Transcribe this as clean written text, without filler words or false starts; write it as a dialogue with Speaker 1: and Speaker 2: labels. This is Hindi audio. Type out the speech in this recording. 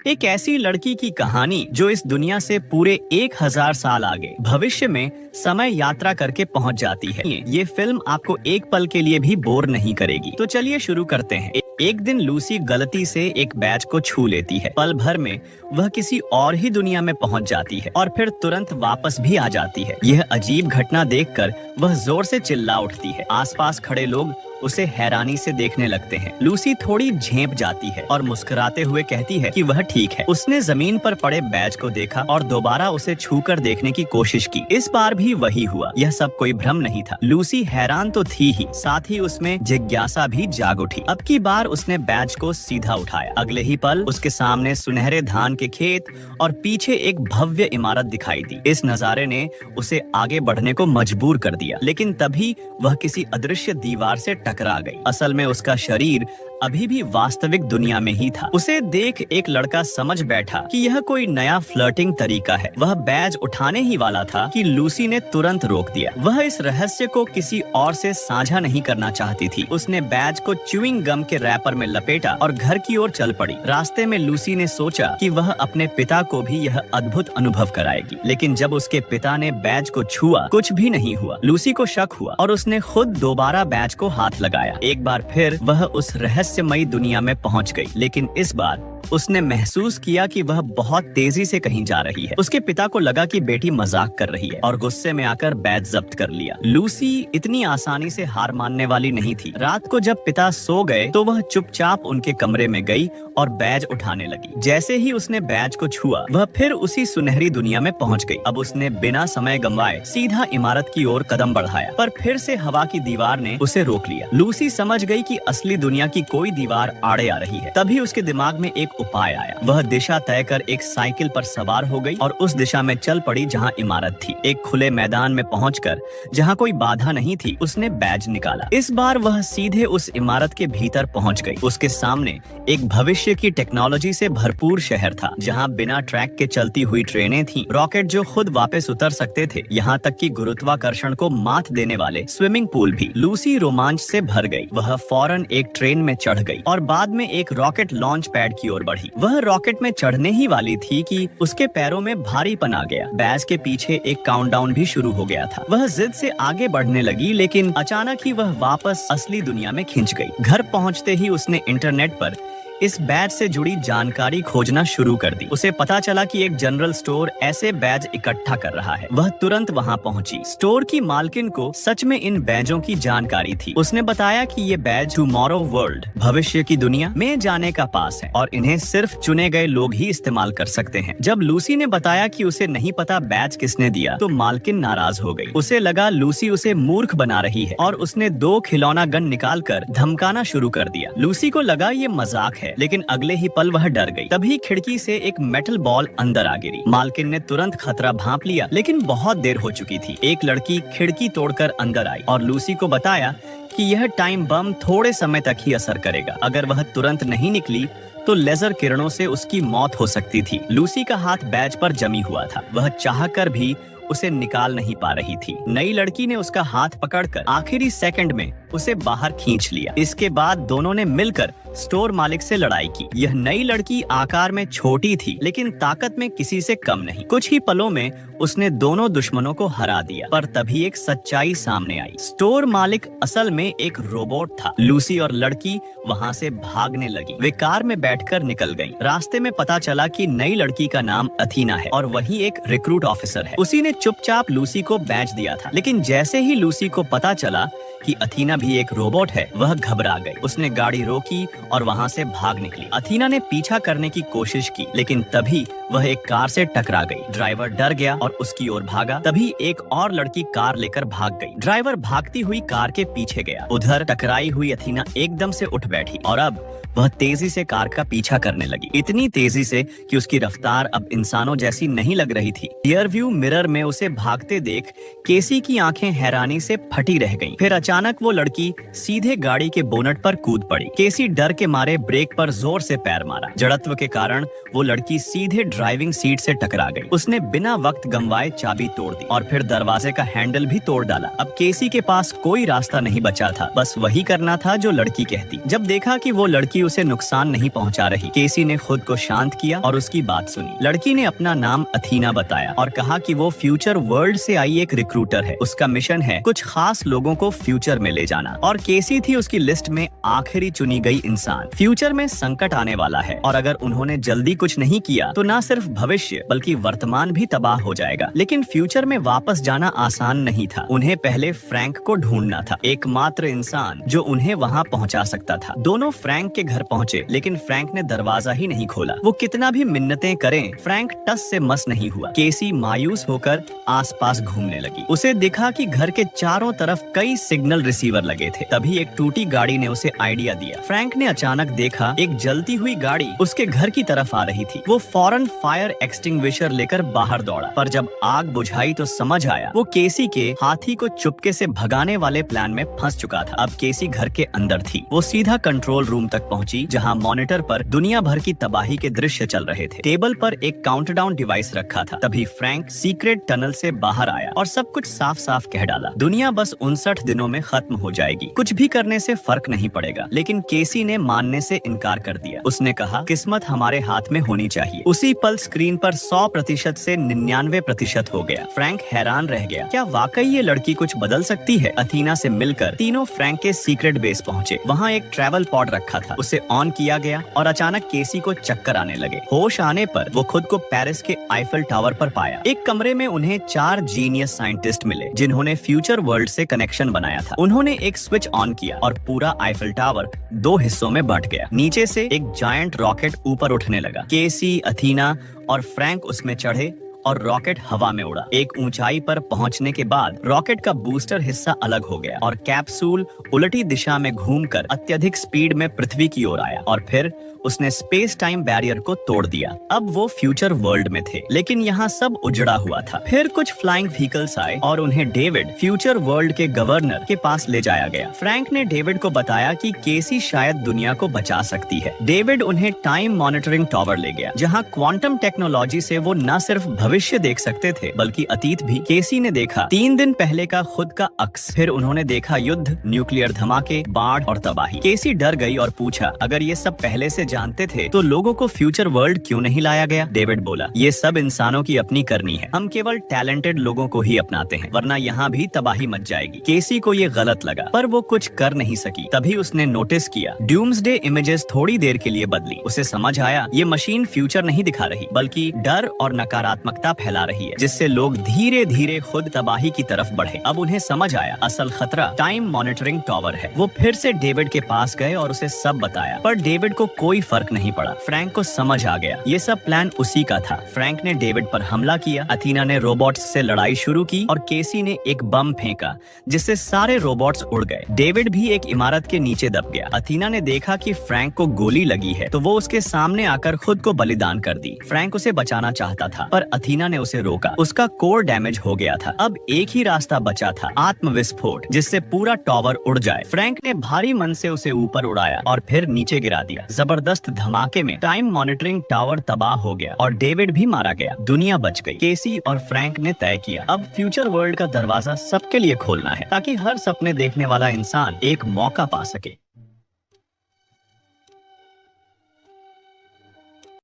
Speaker 1: एक ऐसी लड़की की कहानी जो इस दुनिया से पूरे 1000 साल आगे भविष्य में समय यात्रा करके पहुंच जाती है। ये फिल्म आपको एक पल के लिए भी बोर नहीं करेगी। तो चलिए शुरू करते हैं। एक दिन लूसी गलती से एक बैच को छू लेती है। पल भर में वह किसी और ही दुनिया में पहुंच जाती है और फिर तुरंत वापस भी आ जाती है। यह अजीब घटना देखकर वह जोर से चिल्ला उठती है। आसपास खड़े लोग उसे हैरानी से देखने लगते हैं। लूसी थोड़ी झेंप जाती है और मुस्कुराते हुए कहती है कि वह ठीक है। उसने जमीन पर पड़े बैच को देखा और दोबारा उसे छूकर देखने की कोशिश की। इस बार भी वही हुआ। यह सब कोई भ्रम नहीं था। लूसी हैरान तो थी ही, साथ ही उसमें जिज्ञासा भी जाग उठी। अब की बार उसने बैच को सीधा उठाया। अगले ही पल उसके सामने सुनहरे धान के खेत और पीछे एक भव्य इमारत दिखाई दी। इस नजारे ने उसे आगे बढ़ने को मजबूर कर दिया, लेकिन तभी वह किसी अदृश्य दीवार से टकरा गई। असल में उसका शरीर अभी भी वास्तविक दुनिया में ही था। उसे देख एक लड़का समझ बैठा कि यह कोई नया फ्लर्टिंग तरीका है। वह बैज उठाने ही वाला था कि लूसी ने तुरंत रोक दिया। वह इस रहस्य को किसी और से साझा नहीं करना चाहती थी। उसने बैज को च्युइंग गम के रैपर में लपेटा और घर की ओर चल पड़ी। रास्ते में लूसी ने सोचा कि वह अपने पिता को भी यह अद्भुत अनुभव कराएगी, लेकिन जब उसके पिता ने बैज को छुआ, कुछ भी नहीं हुआ। लूसी को शक हुआ और उसने खुद दोबारा बैज को हाथ लगाया। एक बार फिर वह उस रहस्यमयी दुनिया में पहुंच गई, लेकिन इस बार उसने महसूस किया कि वह बहुत तेजी से कहीं जा रही है। उसके पिता को लगा कि बेटी मजाक कर रही है और गुस्से में आकर बैज जब्त कर लिया। लूसी इतनी आसानी से हार मानने वाली नहीं थी। रात को जब पिता सो गए तो वह चुपचाप उनके कमरे में गई और बैज उठाने लगी। जैसे ही उसने बैज को छुआ, वह फिर उसी सुनहरी दुनिया में पहुंच गई। अब उसने बिना समय गंवाए सीधा इमारत की ओर कदम बढ़ाया, पर फिर से हवा की दीवार ने उसे रोक लिया। लूसी समझ गई कि असली दुनिया की कोई दीवार आड़े आ रही है। तभी उसके दिमाग में एक उपाय आया। वह दिशा तय कर एक साइकिल पर सवार हो गई और उस दिशा में चल पड़ी जहां इमारत थी। एक खुले मैदान में पहुंचकर, जहां कोई बाधा नहीं थी, उसने बैज निकाला। इस बार वह सीधे उस इमारत के भीतर पहुंच गई। उसके सामने एक भविष्य की टेक्नोलॉजी से भरपूर शहर था, जहां बिना ट्रैक के चलती हुई ट्रेनें थीं, रॉकेट जो खुद वापस उतर सकते थे, यहाँ तक कि गुरुत्वाकर्षण को मात देने वाले स्विमिंग पूल भी। लूसी रोमांच से भर गई। वह फौरन एक ट्रेन में चढ़ गई और बाद में एक रॉकेट लॉन्च पैड की ओर बढ़ी। वह रॉकेट में चढ़ने ही वाली थी कि उसके पैरों में भारीपन आ गया। बैज के पीछे एक काउंटडाउन भी शुरू हो गया था। वह जिद से आगे बढ़ने लगी, लेकिन अचानक ही वह वापस असली दुनिया में खिंच गई। घर पहुंचते ही उसने इंटरनेट पर इस बैज से जुड़ी जानकारी खोजना शुरू कर दी। उसे पता चला कि एक जनरल स्टोर ऐसे बैज इकट्ठा कर रहा है। वह तुरंत वहां पहुंची। स्टोर की मालकिन को सच में इन बैजों की जानकारी थी। उसने बताया कि ये बैज टुमारो वर्ल्ड, भविष्य की दुनिया में जाने का पास है और इन्हें सिर्फ चुने गए लोग ही इस्तेमाल कर सकते हैं। जब लूसी ने बताया कि उसे नहीं पता बैज किसने दिया, तो मालकिन नाराज हो गई। उसे लगा लूसी उसे मूर्ख बना रही है और उसने 2 खिलौना गन निकालकर धमकाना शुरू कर दिया। लूसी को लगा ये मजाक है, लेकिन अगले ही पल वह डर गई। तभी खिड़की से एक मेटल बॉल अंदर आ गिरी। मालकिन ने तुरंत खतरा भांप लिया, लेकिन बहुत देर हो चुकी थी। एक लड़की खिड़की तोड़कर अंदर आई और लूसी को बताया कि यह टाइम बम थोड़े समय तक ही असर करेगा। अगर वह तुरंत नहीं निकली तो लेजर किरणों से उसकी मौत हो सकती थी। लूसी का हाथ बैज पर जमी हुआ था। वह चाहकर भी उसे निकाल नहीं पा रही थी। नई लड़की ने उसका हाथ पकड़कर आखिरी सेकंड में उसे बाहर खींच लिया। इसके बाद दोनों ने मिलकर स्टोर मालिक से लड़ाई की। यह नई लड़की आकार में छोटी थी, लेकिन ताकत में किसी से कम नहीं। कुछ ही पलों में उसने दोनों दुश्मनों को हरा दिया। पर तभी एक सच्चाई सामने आई। स्टोर मालिक असल में एक रोबोट था। लूसी और लड़की वहां से भागने लगी। वे कार में बैठकर निकल गईं। रास्ते में पता चला कि नई लड़की का नाम अथीना है और वही एक रिक्रूट ऑफिसर है। उसी ने चुपचाप लूसी को बैच दिया था, लेकिन जैसे ही लूसी को पता चला कि अथीना भी एक रोबोट है, वह घबरा गई। उसने गाड़ी रोकी और वहां से भाग निकली। अथीना ने पीछा करने की कोशिश की, लेकिन तभी वह एक कार से टकरा गई। ड्राइवर डर गया और उसकी ओर भागा। तभी एक और लड़की कार लेकर भाग गई। ड्राइवर भागती हुई कार के पीछे गया। उधर टकराई हुई अथीना एकदम से उठ बैठी और अब वह तेजी से कार का पीछा करने लगी। इतनी तेजी से कि उसकी रफ्तार अब इंसानों जैसी नहीं लग रही थी। रियर व्यू मिरर में उसे भागते देख केसी की आंखें हैरानी से फटी रह गईं। फिर अचानक वो लड़की सीधे गाड़ी के बोनट पर कूद पड़ी। केसी डर के मारे ब्रेक पर जोर से पैर मारा। जड़त्व के कारण वो लड़की सीधे ड्राइविंग सीट से टकरा गई। उसने बिना वक्त गंवाए चाबी तोड़ दी और फिर दरवाजे का हैंडल भी तोड़ डाला। अब केसी के पास कोई रास्ता नहीं बचा था, बस वही करना था जो लड़की कहती। जब देखा कि वो लड़की उसे नुकसान नहीं पहुंचा रही, केसी ने खुद को शांत किया और उसकी बात सुनी। लड़की ने अपना नाम अथीना बताया और कहा कि वो फ्यूचर वर्ल्ड से आई एक रिक्रूटर है। उसका मिशन है कुछ खास लोगों को फ्यूचर में ले जाना और केसी थी उसकी लिस्ट में आखिरी चुनी गई इंसान। फ्यूचर में संकट आने वाला है और अगर उन्होंने जल्दी कुछ नहीं किया तो न सिर्फ भविष्य बल्कि वर्तमान भी तबाह हो जाएगा। लेकिन फ्यूचर में वापस जाना आसान नहीं था। उन्हें पहले फ्रैंक को ढूंढना था, एकमात्र इंसान जो उन्हें वहाँ पहुँचा सकता था। दोनों फ्रैंक के घर पहुँचे, लेकिन फ्रैंक ने दरवाजा ही नहीं खोला। वो कितना भी मिन्नतें करें, फ्रैंक टस से मस नहीं हुआ। केसी मायूस होकर आसपास घूमने लगी। उसे दिखा कि घर के चारों तरफ कई सिग्नल रिसीवर लगे थे। तभी एक टूटी गाड़ी ने उसे आइडिया दिया। फ्रैंक ने अचानक देखा एक जलती हुई गाड़ी उसके घर की तरफ आ रही थी। वो फौरन फायर एक्सटिंग्विशर लेकर बाहर दौड़ा, पर जब आग बुझाई तो समझ आया वो केसी के हाथी को चुपके से भगाने वाले प्लान में फंस चुका था। अब केसी घर के अंदर थी। वो सीधा कंट्रोल रूम तक पहुंची, जहां मॉनिटर पर दुनिया भर की तबाही के दृश्य चल रहे थे। टेबल पर एक काउंटडाउन डिवाइस रखा था। तभी फ्रैंक सीक्रेट टनल से बाहर आया और सब कुछ साफ साफ कह डाला। दुनिया बस 59 दिनों में खत्म हो जाएगी, कुछ भी करने से फर्क नहीं पड़ेगा। लेकिन केसी ने मानने से इनकार कर दिया। उसने कहा किस्मत हमारे हाथ में होनी चाहिए। उसी पल स्क्रीन पर 100% से 99% हो गया। फ्रैंक हैरान रह गया। क्या वाकई ये लड़की कुछ बदल सकती है? अथीना से मिलकर तीनों फ्रैंक के सीक्रेट बेस पहुंचे। वहाँ एक ट्रैवल पॉड रखा था। उसे ऑन किया गया और अचानक केसी को चक्कर आने लगे। होश आने पर वो खुद को पेरिस के आईफल टावर पर पाया। एक कमरे में उन्हें 4 जीनियस साइंटिस्ट मिले, जिन्होंने फ्यूचर वर्ल्ड से कनेक्शन बनाया था। उन्होंने एक स्विच ऑन किया और पूरा आईफल टावर 2 हिस्सों में बंट गया। नीचे से एक जायंट रॉकेट ऊपर उठने लगा। केसी, अथीना और फ्रैंक उसमें चढ़े और रॉकेट हवा में उड़ा। एक ऊंचाई पर पहुंचने के बाद रॉकेट का बूस्टर हिस्सा अलग हो गया और कैप्सूल उलटी दिशा में घूमकर अत्यधिक स्पीड में पृथ्वी की ओर आया और फिर उसने स्पेस टाइम बैरियर को तोड़ दिया। अब वो फ्यूचर वर्ल्ड में थे, लेकिन यहाँ सब उजड़ा हुआ था। फिर कुछ फ्लाइंग व्हीकल्स आए और उन्हें डेविड, फ्यूचर वर्ल्ड के गवर्नर के पास ले जाया गया। फ्रैंक ने डेविड को बताया कि केसी शायद दुनिया को बचा सकती है। डेविड उन्हें टाइम मॉनिटरिंग टावर ले गया, जहाँ क्वांटम टेक्नोलॉजी से वो न सिर्फ भविष्य देख सकते थे बल्कि अतीत भी। केसी ने देखा 3 दिन पहले का खुद का अक्स। फिर उन्होंने देखा युद्ध, न्यूक्लियर धमाके, बाढ़ और तबाही। केसी डर गई और पूछा अगर ये सब पहले से जानते थे तो लोगों को फ्यूचर वर्ल्ड क्यों नहीं लाया गया? डेविड बोला ये सब इंसानों की अपनी करनी है। हम केवल टैलेंटेड लोगों को ही अपनाते हैं, वरना यहाँ भी तबाही मच जाएगी। केसी को ये गलत लगा, पर वो कुछ कर नहीं सकी। तभी उसने नोटिस किया डूम्सडे इमेजेस थोड़ी देर के लिए बदली। उसे समझ आया ये मशीन फ्यूचर नहीं दिखा रही बल्कि डर और नकारात्मकता फैला रही है, जिससे लोग धीरे धीरे खुद तबाही की तरफ बढ़े। अब उन्हें समझ आया असल खतरा टाइम मॉनिटरिंग टावर है। वो फिर से डेविड के पास गए और उसे सब बताया, पर डेविड को कोई फर्क नहीं पड़ा। फ्रैंक को समझ आ गया ये सब प्लान उसी का था। फ्रैंक ने डेविड पर हमला किया, अथीना ने रोबोट्स से लड़ाई शुरू की और केसी ने एक बम फेंका जिससे सारे रोबोट्स उड़ गए। डेविड भी एक इमारत के नीचे दब गया। अथीना ने देखा कि फ्रैंक को गोली लगी है तो वो उसके सामने आकर खुद को बलिदान कर दी। फ्रैंक उसे बचाना चाहता था, पर अथीना ने उसे रोका। उसका कोर डैमेज हो गया था। अब एक ही रास्ता बचा था, आत्मविस्फोट, जिससे पूरा टावर उड़ जाए। फ्रैंक ने भारी मन से उसे ऊपर उड़ाया और फिर नीचे गिरा दिया। जबरदस्त धमाके में टाइम मॉनिटरिंग टावर तबाह हो गया और डेविड भी मारा गया। दुनिया बच गई। केसी और फ्रैंक ने तय किया अब फ्यूचर वर्ल्ड का दरवाजा सबके लिए खोलना है, ताकि हर सपने देखने वाला इंसान एक मौका पा सके।